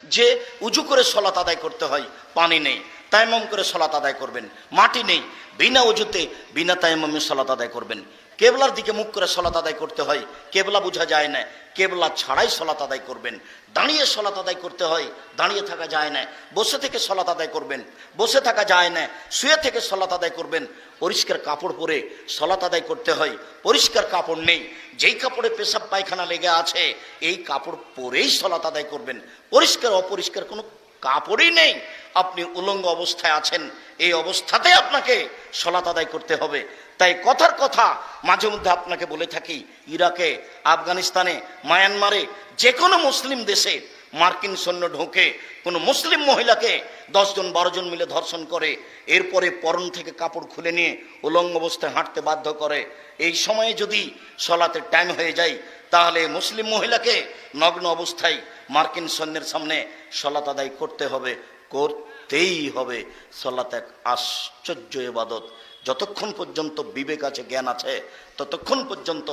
যে উজু করে সলাত আদায় করতে হয়, পানি নেই, তায়াম্মুম করে সলাত আদায় করবেন। মাটি নেই, বিনা উজুতে বিনা তায়াম্মুমে সলাত আদায় করবেন। কেবলার দিকে মুখ করে সলাত আদায় করতে হয়, কেবলা বোঝা যায় না, কেবলা ছাড়াই সলাত আদায় করবেন। দাঁড়িয়ে সলাত আদায় করতে হয়, দাঁড়িয়ে থাকা যায় না, বসে থেকে সলাত আদায় করবেন। বসে থাকা যায় না, শুয়ে থেকে সলাত আদায় করবেন। পরিষ্কার কাপড় পরে সলাত আদায় করতে হয়, পরিষ্কার কাপড় নেই, যেই কাপড়ে পেশাব পায়খানা লেগে আছে এই কাপড় পরেই সলাত আদায় করবেন। পরিষ্কার অপরিষ্কার কোনো কাপড়ই নেই, আপনি উলঙ্গ অবস্থায় আছেন, এই অবস্থাতে আপনাকে সলাত আদায় করতে হবে। তাই কথার কথা মাঝে মধ্যে আপনাকে বলে থাকি, ইরাকে, আফগানিস্তানে, মায়ানমারে, যে কোনো মুসলিম দেশে মার্কিন সৈন্য ঢোকে, কোনো মুসলিম মহিলাকে 10 জন 12 জন মিলে ধর্ষণ করে, এরপরে পরন থেকে কাপড় খুলে নিয়ে উলঙ্গ অবস্থায় হাঁটতে বাধ্য করে। এই সময়ে যদি সলাতের টাইম হয়ে যায়, তাহলে মুসলিম মহিলাকে নগ্ন অবস্থায় মার্কিন সৈন্যের সামনে সলাত আদায় করতে হবে, করতেই হবে। সলাত এক আশ্চর্য ইবাদত। যতক্ষণ পর্যন্ত বিবেক আছে, জ্ঞান আছে, ততক্ষণ পর্যন্ত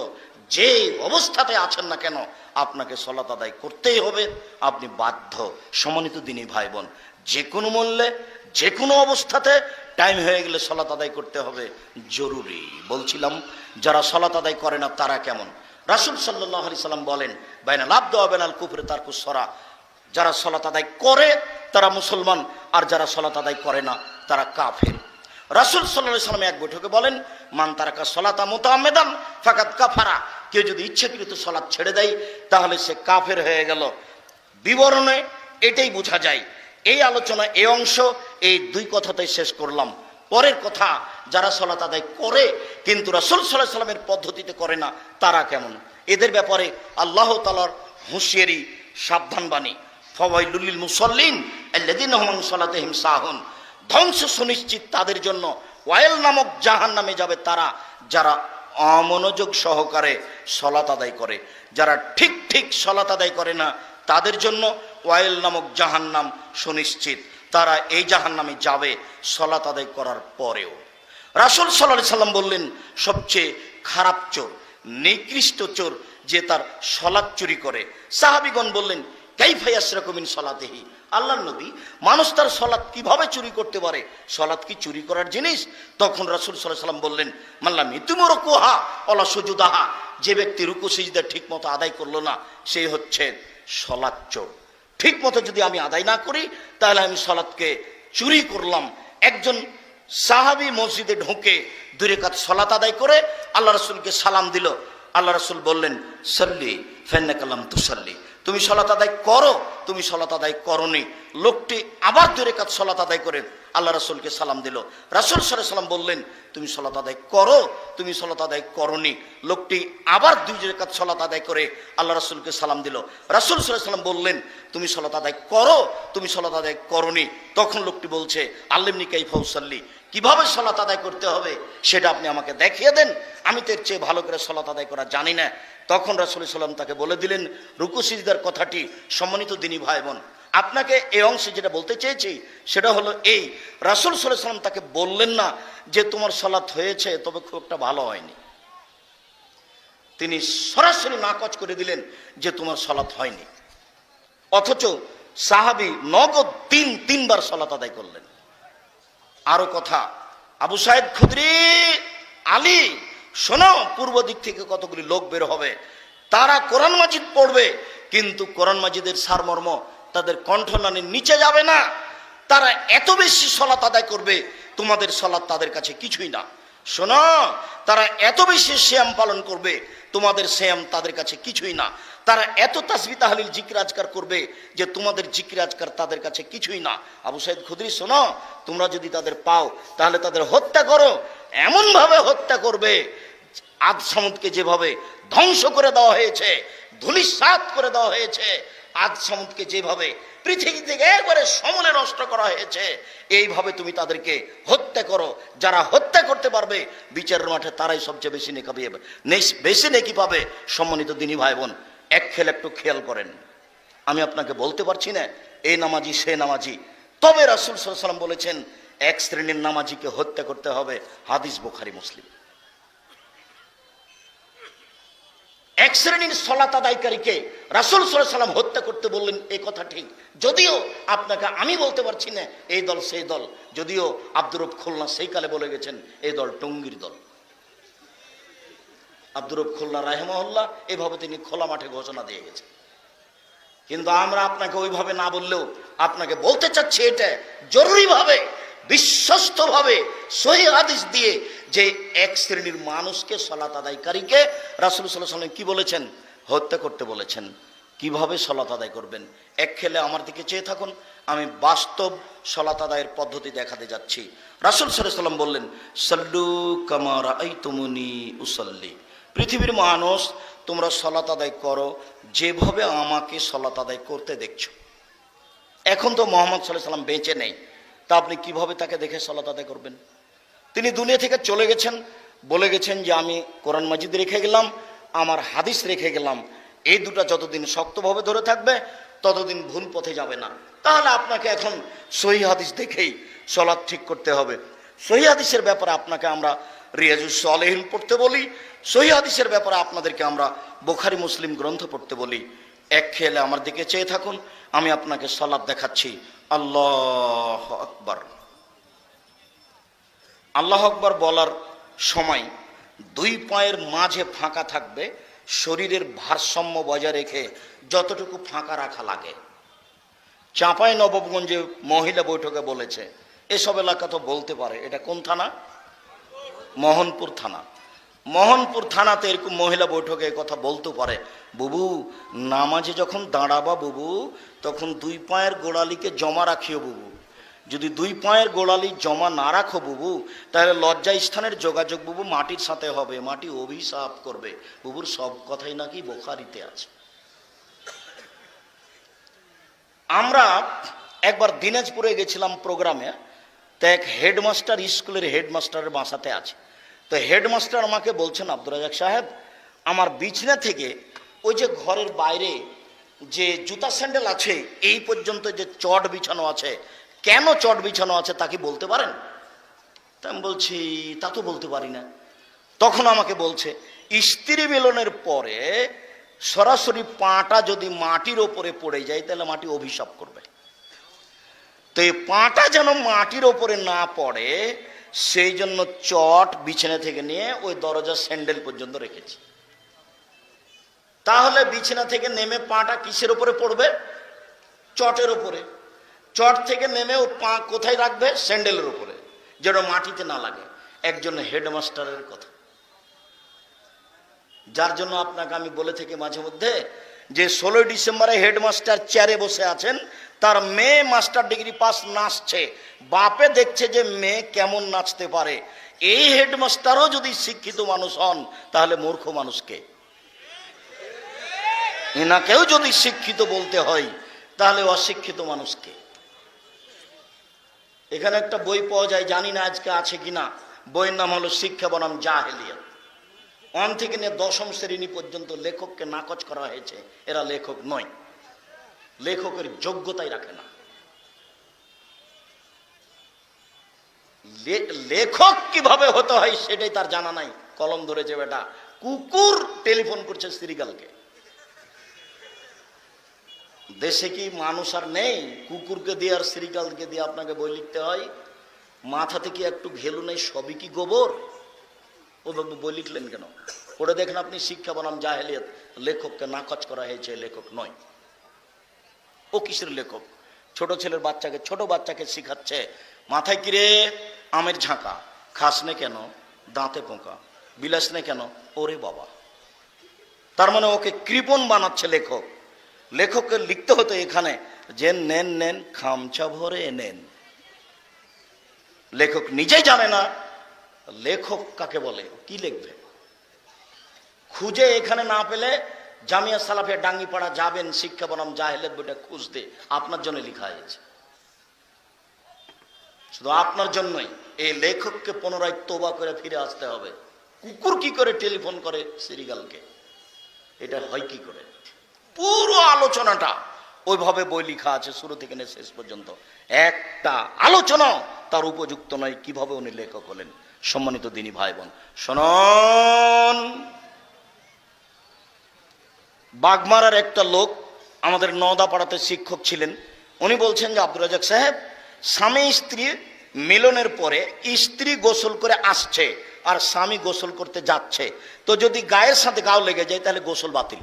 যে অবস্থাতে আছেন না কেন আপনাকে সলাত আদায় করতেই হবে, আপনি বাধ্য। সম্মানিত দিনী ভাই বোন, যে কোনো মূল্যে যে কোনো অবস্থাতে টাইম হয়ে গেলে সলাত আদায় করতে হবে, জরুরি। বলছিলাম যারা সলাত আদায় করে না তারা কেমন? রাসূল সাল্লাল্লাহু আলাইহি সাল্লাম বলেন, বাইনাল আবদি ওয়া বাইনাল কুফরি তারকুস সালাহ। যারা সলাত আদায় করে তারা মুসলমান, আর যারা সলাত আদায় করে না তারা কাফের। রাসূল সাল্লাল্লাহু আলাইহি সাল্লাম এক বৈঠকে বলেন, মান তারাকা সলাতা মুতাআম্মিদান ফাকাদ কাফারা। কেউ যদি ইচ্ছাকৃত সলাত ছেড়ে দেয় তাহলে সে কাফের হয়ে গেল। বিবরণে এটাই বোঝা যায়। এই আলোচনা এই অংশ এই দুই কথাতেই শেষ করলাম। পরের কথা, যারা সলাত আদায় করে কিন্তু রাসূল সাল্লাল্লাহু আলাইহি সাল্লামের পদ্ধতিতে করে না তারা কেমন? এদের ব্যাপারে আল্লাহ তাআলার হুঁশিয়ারি, সাবধান বাণী, ফাওয়াইলুল লিল মুসাল্লিন আল্লাযীনা হুম আন সালাতিহিম সাহুন। ধ্বংস সুনিশ্চিত তাদের জন্য, ওয়াইল নামক জাহান্নামে যাবে তারা যারা অমনোযোগ সহকারে সলাত আদায় করে। যারা ঠিক ঠিক সলাত আদায় করে না তাদের জন্য ওয়াইল নামক জাহান্নাম সুনিশ্চিত, তারা এই জাহান্নামে যাবে সলাত আদায় করার পরেও। রাসূল সাল্লাল্লাহু আলাইহি সাল্লাম বললেন, সবচেয়ে খারাপ চোর, নিকৃষ্ট চোর যে তার সলাত চুরি করে। সাহাবীগণ বললেন, কাইফা ইয়াসরাকু মিন সালাতিহি। আল্লাহর নবী, মানুষ তার সলাত কিভাবে চুরি করতে পারে? সলাত কি চুরি করার জিনিস? তখন রাসূল সাল্লাল্লাহু আলাইহি সাল্লাম বললেন, মাল্লাম ইতুমু রুকুহা ওয়ালা সুজুদাহা। যে ব্যক্তি রুকু সিজদা ঠিক মতো আদায় করলো না, সেই হচ্ছে সলাত চোর। ঠিক মতো যদি আমি আদায় না করি তাহলে আমি সলাতকে চুরি করলাম। একজন সাহাবী মসজিদে ঢুকে 2 রাকাত সলাত আদায় করে আল্লাহ রাসূলকে সালাম দিল। আল্লাহ রাসূল বললেন, সাল্লি ফাইন্নাকা লাম তুসাল্লি। তুমি সলাত আদায় করো, তুমি সলাত আদায় করনি। লোকটি আবার 2 রাকাত সলাত আদায় করে আল্লাহ রাসূলকে সালাম দিল। রাসূল সাল্লাল্লাহু আলাইহি সাল্লাম বললেন, তুমি সলাত আদায় করো, তুমি সলাত আদায় করনি। লোকটি আবার 2 রাকাত সলাত আদায় করে আল্লাহ রাসূলকে সালাম দিল। রাসূল সাল্লাল্লাহু আলাইহি সাল্লাম বললেন, তুমি সলাত আদায় করো, তুমি সলাত আদায় করনি। তখন লোকটি বলছে, আল্লিমনি কাইফা উসাল্লি। কিভাবে সলাত আদায় করতে হবে সেটা আপনি আমাকে দেখিয়ে দেন, আমি তো এর চেয়ে ভালো করে সলাত আদায় করা জানি না। তখন রাসূল সাল্লাল্লাহু আলাইহি সাল্লাম তাকে বলে দিলেন রুকু সিজদার কথাটি। সম্মানিত দিনী ভাই বোন, আপনাকে এই অংশে যেটা বলতে চেয়েছি সেটা হলো এই, রাসূল সাল্লাল্লাহু আলাইহি সাল্লাম তাকে বললেন না যে তোমার সলাত হয়েছে তবে খুব একটা ভালো হয়নি। তিনি সরাসরি নাকচ করে দিলেন যে তোমার সলাত হয়নি। অথচ সাহাবী নগদ 3বার সলাত আদায় করলেন। আরো কথা, আবু সাঈদ খুদরি, আলী, শোনো, পূর্ব দিক থেকে কতগুলি লোক বের হবে, তারা কোরআন মাজিদ পড়বে, কিন্তু কোরআন মাজিদের সারমর্ম তাদের কণ্ঠনালীর নিচে যাবে না। তারা এত বেশি সলাত আদায় করবে, তোমাদের সলাত তাদের কাছে কিছুই না। শোনো, তারা এত বেশি সিয়াম পালন করবে, তোমাদের সিয়াম তাদের কাছে কিছুই না। তারা এত তাসবিহ তাহলিল জিকির আজকার করবে যে তোমাদের জিকির আজকার তাদের কাছে কিছুই না। আবু সাঈদ খুদরি, শোনো, তোমরা যদি তাদের পাও তাহলে তাদের হত্যা করো, এমন ভাবে হত্যা করবে আদ সামুদকে যেভাবে ধ্বংস করে দেওয়া হয়েছে, ধূলিসাৎ করে দেওয়া হয়েছে, আদ সামুদকে যেভাবে পৃথিবী থেকে একবারে সমূলে নষ্ট করা হয়েছে, এইভাবে তুমি তাদেরকে হত্যা করো। যারা হত্যা করতে পারবে বিচারের মাঠে তারাই সবচেয়ে বেশি নেকি পাবে। সম্মানিত দিনী ভাই বোন, এক একটু খেয়াল করেন, আমি আপনাকে বলতে পারছি না এই নামাজি সে নামাজি, তবে রাসূল সাল্লাল্লাহু আলাইহি সাল্লাম বলেছেন এক শ্রেণীর নামাজিকে হত্যা করতে হবে। হাদিস বুখারী মুসলিম। এক শ্রেণীর সালাত আদায়কারীকে রাসূল সাল্লাল্লাহু আলাইহি ওয়াসাল্লাম হত্যা করতে বললেন, এই কথা ঠিক। যদিও আপনাকে আমি বলতে পারছি না এই দল সেই দল, যদিও আব্দুর রব খুলনা সেই কালে বলে গেছেন এই দল টঙ্গীর দল। আব্দুর রব খুলনা রাহিমাহুল্লাহ এভাবে তিনি খোলা মাঠে ঘোষণা দিয়ে গেছেন। কিন্তু আমরা আপনাকে ওইভাবে না বললেও আপনাকে বলতে চাচ্ছি এটা জরুরিভাবে, বিশ্বস্তভাবে সহিহ হাদিস দিয়ে, যে এক শ্রেণীর মানুষকে সালাত আদায়কারীকে রাসূল সাল্লাল্লাহু আলাইহি ওয়াসাল্লাম কি বলেছেন? হত্যা করতে বলেছেন। কিভাবে সালাত আদায় করবেন? এক খেলে আমার দিকে চেয়ে থাকুন, আমি বাস্তব সালাত আদায়ের পদ্ধতি দেখাতে যাচ্ছি। রাসূল সাল্লাল্লাহু আলাইহি ওয়াসাল্লাম বললেন, সাল্লু কামা রাআইতুমুনি উসাল্লি। পৃথিবীর মানুষ, তোমরা সালাত আদায় করো যেভাবে আমাকে সালাত আদায় করতে দেখছো। এখন তো মুহাম্মদ সাল্লাল্লাহু আলাইহি ওয়াসাল্লাম বেঁচে নেই, তা আপনি কিভাবে তাকে দেখে সালাত আদায় করবেন? তিনি দুনিয়া থেকে চলে গেছেন, বলে গেছেন যে আমি কোরআন মাজিদ রেখে গেলাম, আমার হাদিস রেখে গেলাম, এই দুটা যতদিন শক্তভাবে ধরে থাকবে ততদিন ভুল পথে যাবে না। তাহলে আপনাকে এখন সহিহ হাদিস দেখেই সালাত ঠিক করতে হবে। সহিহ হাদিসের ব্যাপারে আপনাকে আমরা রিয়াজুস সালেহিন পড়তে বলি, সহিহ হাদিসের ব্যাপারে আপনাদেরকে আমরা বুখারী মুসলিম গ্রন্থ পড়তে বলি। এক খেলে আমার দিকে চেয়ে থাকুন, আমি আপনাকে সালাত দেখাচ্ছি। আল্লাহু আকবার। আল্লাহু আকবার বলার সময় দুই পায়ের মাঝে ফাঁকা থাকবে, শরীরের ভারসাম্য বজায় রেখে যতটুকু ফাঁকা রাখা লাগে। চাঁপাই নবাবগঞ্জে মহিলা বৈঠকে বলেছে, এসব এলাকা তো বলতে পারে, এটা কোন থানা? মোহনপুর থানা। মোহনপুর থানাতে এরকম মহিলা বৈঠকে কথা বলতে পারে, বুবু নামাজে যখন দাঁড়াবা বুবু, তখন দুই পায়ের গোড়ালিকে জমা রাখিও বুবু। যদি দুই পায়ের গোড়ালি জমা না রাখো বুবু, তাহলে লজ্জা স্থানের যোগাযোগ বুবু মাটির সাথে হবে, মাটি অভিশাপ করবে। বুবুর সব কথাই নাকি বুখারীতে আছে। আমরা একবার দিনাজপুরে গেছিলাম প্রোগ্রামে, তো এক হেডমাস্টার, স্কুলের হেডমাস্টারের বাসাতে আছে। তো হেডমাস্টার আমাকে বলছেন, আব্দুর রাজ্জাক সাহেব, আমার বিছনা থেকে ওই যে ঘরের বাইরে যে জুতা স্যান্ডেল আছে এই পর্যন্ত যে চট বিছানো আছে, কেন চট বিছানো আছে তা কি বলতে পারেন? তা আমি বলছি, তা তো বলতে পারি না। তখন আমাকে বলছে, স্ত্রী মিলনের পরে সরাসরি পাটা যদি মাটির ওপরে পড়ে যায় তাহলে মাটি অভিশাপ করবে। তো এই পাটা যেন মাটির ওপরে না পড়ে সেই জন্য চট বিছানা থেকে নিয়ে ওই দরজার স্যান্ডেল পর্যন্ত রেখেছি। তাহলে বিছানা থেকে নেমে পাটা কিসের উপরে পড়বে? চটের উপরে। চট থেকে নেমে ও পা কোথায় রাখবে? স্যান্ডেলের উপরে, যেন মাটিতে না লাগে। একজন হেডমাস্টারের কথা, যার জন্য আপনাকে আমি বলে থাকি মাঝে মধ্যে যে 16 ডিসেম্বরে হেডমাস্টার চেয়ারে বসে আছেন, তার মেয়ে মাস্টার ডিগ্রি পাস নাচছে, বাপে দেখছে যে মেয়ে কেমন নাচতে পারে। এই হেডমাস্টারও যদি শিক্ষিত মানুষ হন তাহলে মূর্খ মানুষকে, এনাকেও যদি শিক্ষিত বলতে হয় তাহলে অশিক্ষিত মানুষকে। এখানে একটা বই পাওয়া যায়, জানি না আজকে আছে কিনা, বইয়ের নাম হলো শিক্ষা বনাম জাহেলিয়াত। 1 থেকে নিয়ে 10ম শ্রেণী পর্যন্ত লেখককে নাকচ করা হয়েছে, এরা লেখক নয়, লেখকের যোগ্যতাই রাখে না। লেখক কিভাবে হতে হয় সেটাই তার জানা নাই। কলম ধরেছে বেটা, কুকুর টেলিফোন করছে শ্রীগালকে। দেশে কি মানুষ আর নেই? কুকুরকে দিয়ে আর শ্রীগালকে দিয়ে আপনাকে বই লিখতে হয়? মাথাতে কি একটু ঘেলু নেই? সবই কি গোবর? ওভাবে বই লিখলেন কেন? পড়ে দেখেন আপনি, শিক্ষা বনাম জাহেলিয়াত। লেখককে নাকচ করা হয়েছে, লেখক নয়। ও কিসের লেখক? ছোট ছেলের বাচ্চাকে, ছোট বাচ্চাকে শিখাচ্ছে, মাথায় কিরে আমের ঝাঁকা, খাস নে কেন? দাঁতে পোকা, বিলাস নে কেন? ওরে বাবা! তার মানে ওকে কৃপণ বানাচ্ছে লেখক। লেখককে লিখতে হতো এখানে যে নেন নেন খামচা ভরে নেন। লেখক নিজেই জানে না লেখক কাকে বলে, কি লিখবে। খুঁজে এখানে না পেলে জামিয়া সালাফিয়া ডাঙ্গিপাড়া যাবেন, শিক্ষা বনাম জাহেলিয়াত বইটা খুঁজতে, আপনার জন্য লেখা হয়েছে, শুধু আপনার জন্যই। এই লেখককে পুনরায় তোবা করে ফিরে আসতে হবে। কুকুর কি করে টেলিফোন করে শ্রীগালকে, এটা হয় কি করে? পুরো আলোচনাটা ওইভাবে বই লেখা আছে, শুরু থেকে নিয়ে শেষ পর্যন্ত একটা আলোচনা তার উপযুক্ত নয় কিভাবে উনি লেখক হলেন। সম্মানিত দিনী ভাই বোন, শুনুন, বাগমারার একটা লোক আমাদের নওদাপাড়াতে শিক্ষক ছিলেন, উনি বলছেন যে আব্দুর রাজাক সাহেব, স্বামী স্ত্রী মিলনের পরে স্ত্রী গোসল করে আসছে আর স্বামী গোসল করতে যাচ্ছে, তো যদি গায়ের সাথে গাও লেগে যায় তাহলে গোসল বাতিল।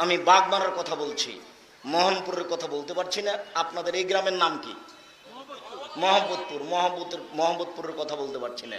আমি বাগমারার কথা বলছি, মোহনপুরের কথা বলতে পারছি না। আপনাদের এই গ্রামের নাম কি? মোহাম্মদপুরের কথা বলতে পারছি না।